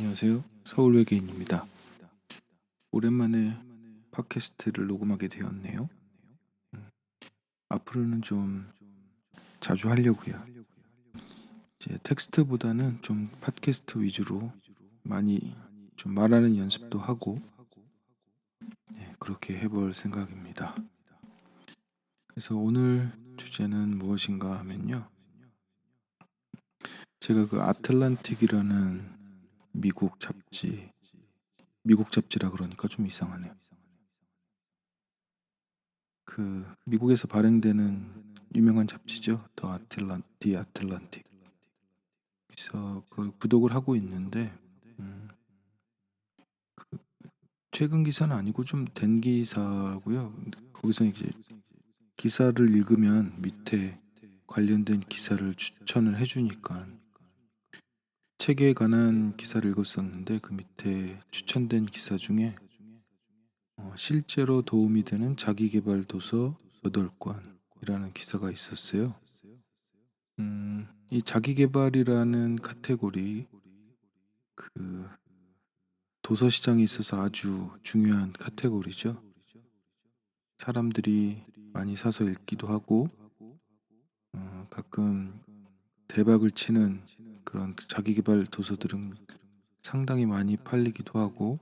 안녕하세요. 서울외계인입니다. 오랜만에 팟캐스트를 녹음하게 되었네요. 앞으로는 좀 자주 하려고요. 이제 텍스트보다는 좀 팟캐스트 위주로 많이 좀 말하는 연습도 하고 그렇게 해볼 생각입니다. 그래서 오늘 주제는 무엇인가 하면요. 제가 그 아틀란틱이라는 미국 잡지라 그러니까 좀 이상하네요. 그 미국에서 발행되는 유명한 잡지죠. 디 아틀란틱. 그래서 그 구독을 하고 있는데 그 최근 기사는 아니고 좀 된 기사고요. 거기서 이제 기사를 읽으면 밑에 관련된 기사를 추천을 해주니까 책에 관한 기사를 읽었었는데 그 밑에 추천된 기사 중에 실제로 도움이 되는 자기계발 도서 8권이라는 기사가 있었어요. 이 자기계발이라는 카테고리, 그 도서 시장에 있어서 아주 중요한 카테고리죠. 사람들이 많이 사서 읽기도 하고, 가끔 대박을 치는 그런 자기계발 도서들은 상당히 많이 팔리기도 하고,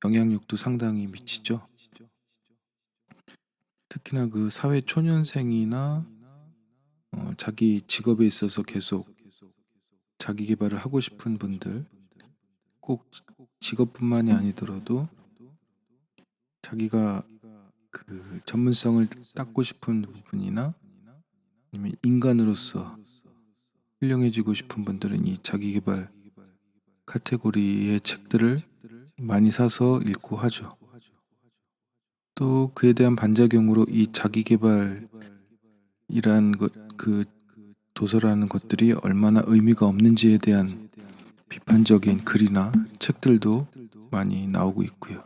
영향력도 상당히 미치죠. 특히나 그 사회 초년생이나 자기 직업에 있어서 계속 자기 개발을 하고 싶은 분들, 꼭 직업뿐만이 아니더라도 자기가 그 전문성을 닦고 싶은 부분이나 아니면 인간으로서 훌륭해지고 싶은 분들은 이 자기 개발 카테고리의 책들을 많이 사서 읽고 하죠. 또 그에 대한 반작용으로 이 자기 개발이란 그 도서라는 것들이 얼마나 의미가 없는지에 대한 비판적인 글이나 책들도 많이 나오고 있고요.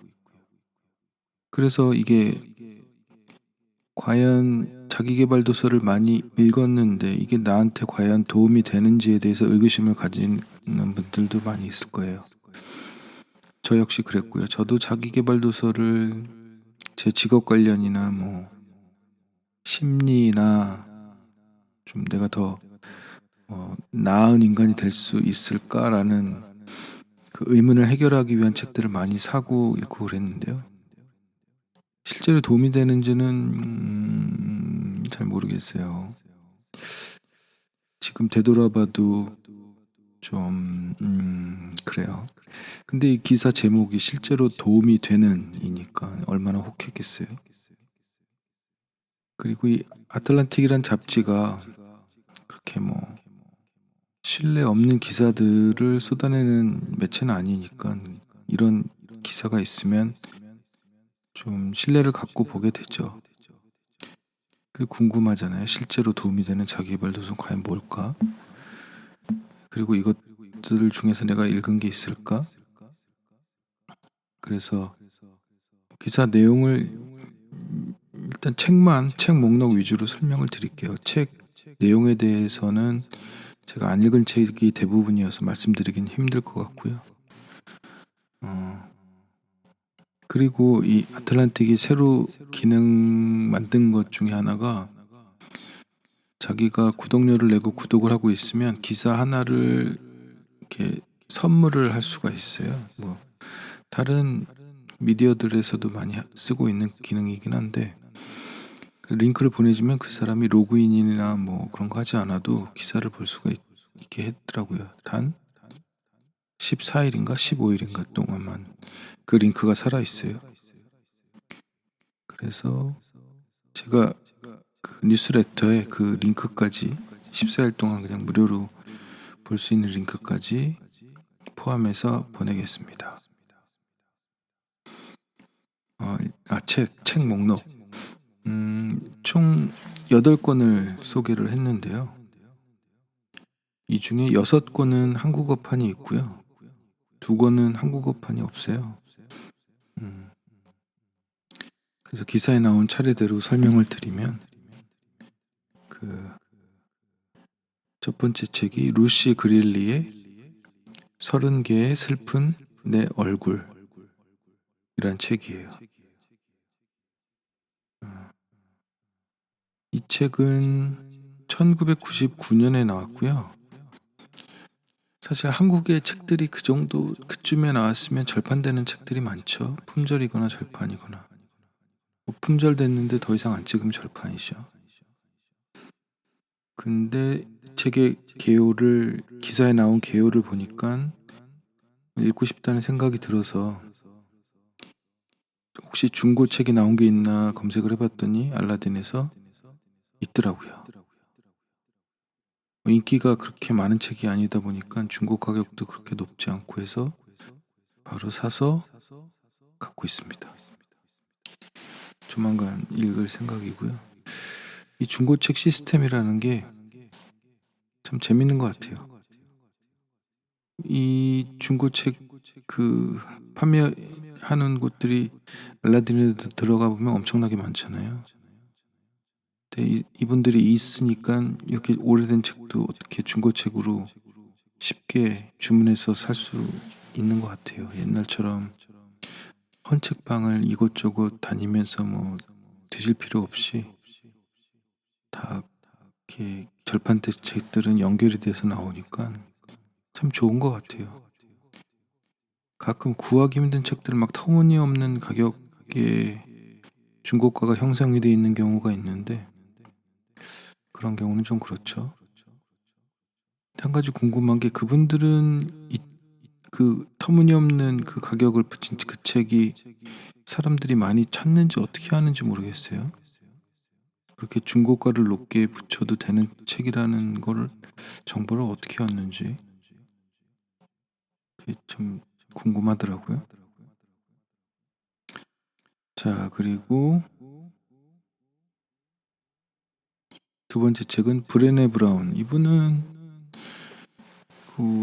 그래서 이게 과연 자기계발 도서를 많이 읽었는데 이게 나한테 과연 도움이 되는지에 대해서 의구심을 가지는 분들도 많이 있을 거예요. 저 역시 그랬고요. 저도 자기계발 도서를 제 직업 관련이나 뭐 심리나 좀 내가 더 나은 인간이 될 수 있을까라는 그 의문을 해결하기 위한 책들을 많이 사고 읽고 그랬는데요. 실제로 도움이 되는지는 잘 모르겠어요. 지금 되돌아봐도 좀 그래요. 근데 이 기사 제목이 실제로 도움이 되는 이니까 얼마나 혹했겠어요. 그리고 이 아틀란틱이란 잡지가 그렇게 뭐 신뢰 없는 기사들을 쏟아내는 매체는 아니니까 이런 기사가 있으면 좀 신뢰를 갖고 보게 되죠. 그리고 궁금하잖아요. 실제로 도움이 되는 자기계발 도서는 과연 뭘까? 그리고 이것들 중에서 내가 읽은 게 있을까? 그래서 기사 내용을 일단 책 목록 위주로 설명을 드릴게요. 책 내용에 대해서는 제가 안 읽은 책이 대부분이어서 말씀드리긴 힘들 것 같고요. 그리고 이 아틀란틱이 새로 기능 만든 것 중에 하나가 자기가 구독료를 내고 구독을 하고 있으면 기사 하나를 이렇게 선물을 할 수가 있어요. 뭐 다른 미디어들에서도 많이 쓰고 있는 기능이긴 한데 그 링크를 보내주면 그 사람이 로그인이나 뭐 그런 거 하지 않아도 기사를 볼 수가 있게 했더라고요. 단 14일인가 15일인가 동안만 그 링크가 살아있어요. 그래서 제가 그 뉴스레터에 그 링크까지 14일 동안 그냥 무료로 볼 수 있는 링크까지 포함해서 보내겠습니다. 책 목록. 총 8권을 소개를 했는데요. 이 중에 6권은 한국어판이 있고요. 2권은 한국어판이 없어요. 그래서 기사에 나온 차례대로 설명을 드리면 그 첫 번째 책이 루시 그릴리의 30개의 슬픈 내 얼굴이란 책이에요. 이 책은 1999년에 나왔고요. 사실 한국의 책들이 그쯤에 나왔으면 절판되는 책들이 많죠. 품절이거나 절판이거나. 품절됐는데 더 이상 안 찍으면 절판이죠. 근데 책의 기사에 나온 개요를 보니까 읽고 싶다는 생각이 들어서 혹시 중고책이 나온 게 있나 검색을 해봤더니 알라딘에서 있더라고요. 인기가 그렇게 많은 책이 아니다 보니까 중고 가격도 그렇게 높지 않고 해서 바로 사서 갖고 있습니다. 조만간 읽을 생각이고요. 이 중고책 시스템이라는 게 참 재밌는 것 같아요. 이 중고책 판매하는 곳들이 알라딘에 들어가 보면 엄청나게 많잖아요. 근데 이분들이 있으니까 이렇게 오래된 책도 어떻게 중고책으로 쉽게 주문해서 살 수 있는 것 같아요. 옛날처럼 헌책방을 이곳저곳 다니면서 드실 필요 없이 다 이렇게 절판된 책들은 연결이 돼서 나오니까 참 좋은 것 같아요. 가끔 구하기 힘든 책들 막 터무니없는 가격에 중고가가 형성이 돼 있는 경우가 있는데 그런 경우는 좀 그렇죠. 한 가지 궁금한 게 그분들은 그 터무니없는 그 가격을 붙인 그 책이 사람들이 많이 찾는지 어떻게 하는지 모르겠어요. 그렇게 중고가를 높게 붙여도 되는 책이라는 거를 정보를 어떻게 얻는지 그게 좀 궁금하더라고요. 자, 그리고 두 번째 책은 브레네 브라운. 이분은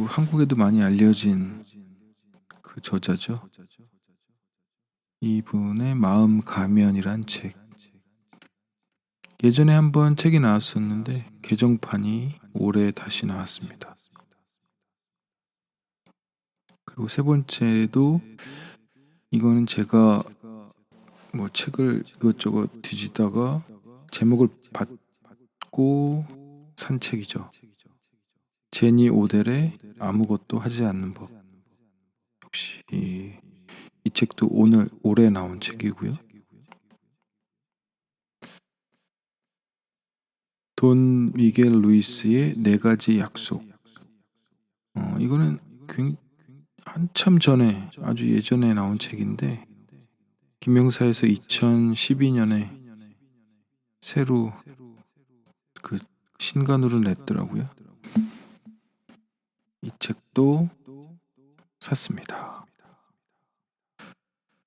한국에도 많이 알려진 그 저자죠. 이분의 마음 가면이란 책. 예전에 한번 책이 나왔었는데 개정판이 올해 다시 나왔습니다. 그리고 세 번째도 이거는 제가 책을 이것저것 뒤지다가 제목을 받고 산 책이죠. 제니 오델의 아무것도 하지 않는 법. 역시 이 책도 올해 나온 책이고요. 돈 미겔 루이스의 4가지 약속. 이거는 한참 전에 아주 예전에 나온 책인데 김명사에서 2012년에 새로 그 신간으로 냈더라고요. 이 책도 샀습니다.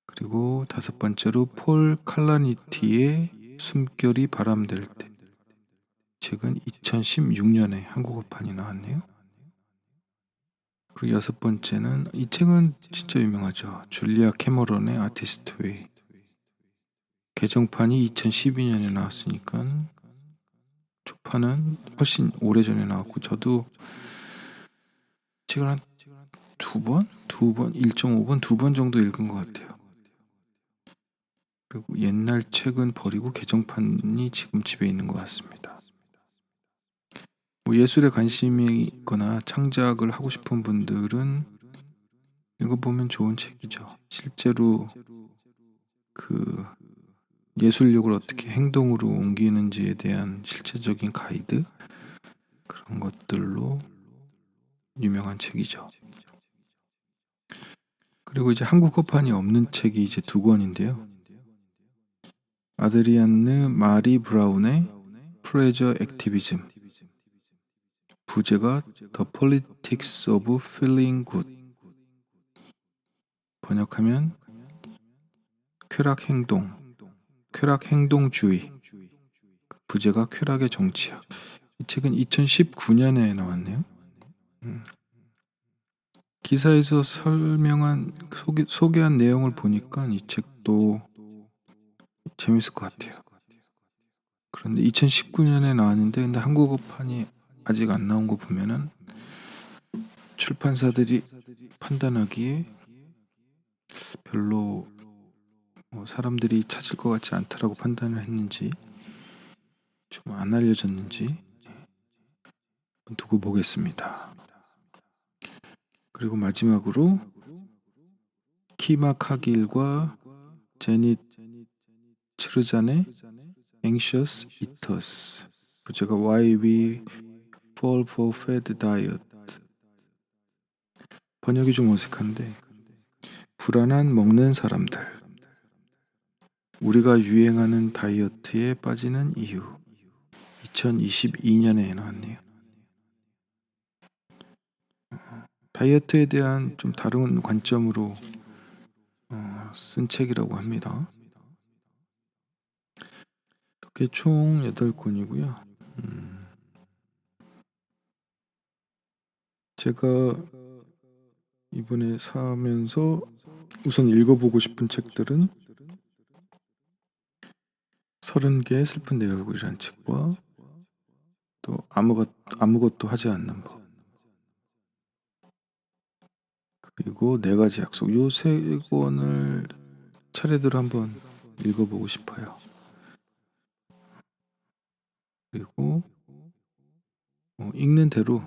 그리고 5번째로 폴 칼라니티의 숨결이 바람될 때. 책은 2016년에 한국어판이 나왔네요. 그리고 6번째는 이 책은 진짜 유명하죠. 줄리아 캐머런의 아티스트 웨이. 개정판이 2012년에 나왔으니까 초판은 훨씬 오래전에 나왔고 저도 책을 한 2번? 1.5번, 2번 정도 읽은 것 같아요. 그리고 옛날 책은 버리고 개정판이 지금 집에 있는 것 같습니다. 예술에 관심이 있거나 창작을 하고 싶은 분들은 읽어보면 좋은 책이죠. 실제로 그 예술력을 어떻게 행동으로 옮기는지에 대한 실제적인 가이드 그런 것들로 유명한 책이죠. 그리고 이제 한국어판이 없는 책이 이제 2권인데요. 아드리안느 마리 브라운의 프레저 액티비즘. 부제가 The Politics of Feeling Good. 번역하면 쾌락행동주의. 부제가 쾌락의 정치학. 이 책은 2019년에 나왔네요. 기사에서 소개한 내용을 보니까 이 책도 재밌을 것 같아요. 그런데 2019년에 나왔는데 근데 한국어판이 아직 안 나온 거 보면은 출판사들이 판단하기에 별로 사람들이 찾을 것 같지 않다라고 판단을 했는지 좀 안 알려졌는지 두고 보겠습니다. 그리고 마지막으로 키마 카길과 제닛 츠르잔의 Anxious Eaters, 부제가 Why We Fall for Fad Diet. 번역이 좀 어색한데, 불안한 먹는 사람들, 우리가 유행하는 다이어트에 빠지는 이유. 2022년에 나왔네요. 다이어트에 대한 좀 다른 관점으로 쓴 책이라고 합니다. 이렇게 총 8권이고요. 제가 이번에 사면서 우선 읽어보고 싶은 책들은 30개의 슬픈 내 얼굴이라는 책과 또 아무것도 하지 않는 법, 그리고 4가지 약속, 요 3권을 차례대로 한번 읽어보고 싶어요. 그리고 읽는 대로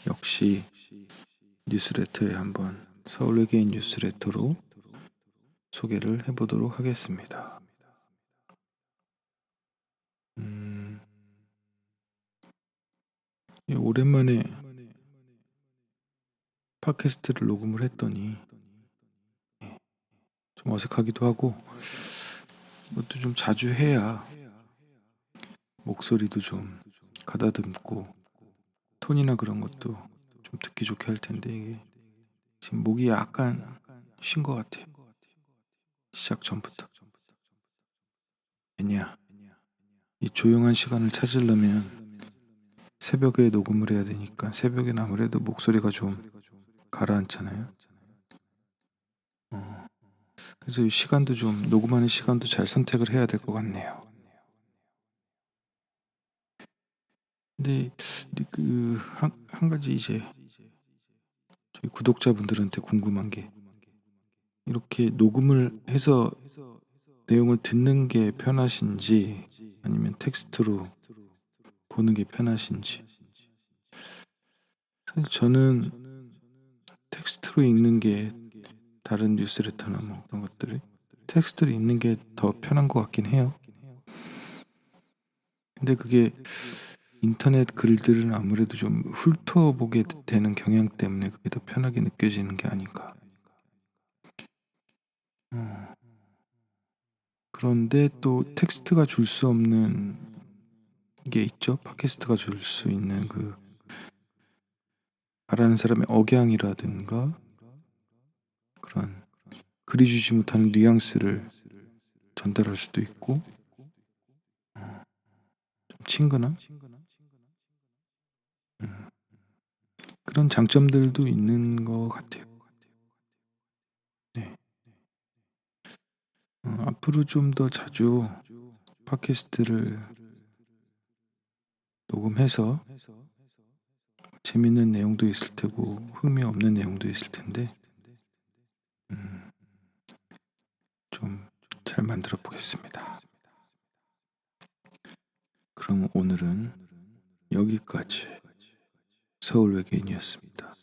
역시 뉴스레터에 한번, 서울 외계인 뉴스레터로 소개를 해보도록 하겠습니다. 오랜만에 팟캐스트를 녹음을 했더니 좀 어색하기도 하고, 이것도 좀 자주 해야 목소리도 좀 가다듬고 톤이나 그런 것도 좀 듣기 좋게 할 텐데, 이게 지금 목이 약간 쉰 것 같아요. 시작 전부터. 왜냐, 이 조용한 시간을 찾으려면 새벽에 녹음을 해야 되니까, 새벽엔 아무래도 목소리가 좀 가라앉잖아요. 그래서 이 시간도 좀, 녹음하는 시간도 잘 선택을 해야 될 것 같네요. 근데 한 가지 이제 저희 구독자분들한테 궁금한 게, 이렇게 녹음을 해서 내용을 듣는 게 편하신지 아니면 텍스트로 보는 게 편하신지. 사실 저는 텍스트로 읽는 게, 다른 뉴스레터나 뭐 그런 것들을 텍스트로 읽는 게 더 편한 것 같긴 해요. 근데 그게 인터넷 글들은 아무래도 좀 훑어보게 되는 경향 때문에 그게 더 편하게 느껴지는 게 아닌가. 그런데 또 텍스트가 줄 수 없는 게 있죠. 팟캐스트가 줄 수 있는 그 말하는 사람의 억양이라든가 그런 글이 주지 못하는 뉘앙스를 전달할 수도 있고, 좀 친근함? 그런 장점들도 있는 것 같아요. 네. 앞으로 좀 더 자주 팟캐스트를 녹음해서, 재밌는 내용도 있을 테고 흥미없는 내용도 있을 텐데 좀 잘 만들어 보겠습니다. 그럼 오늘은 여기까지. 서울 외계인이었습니다.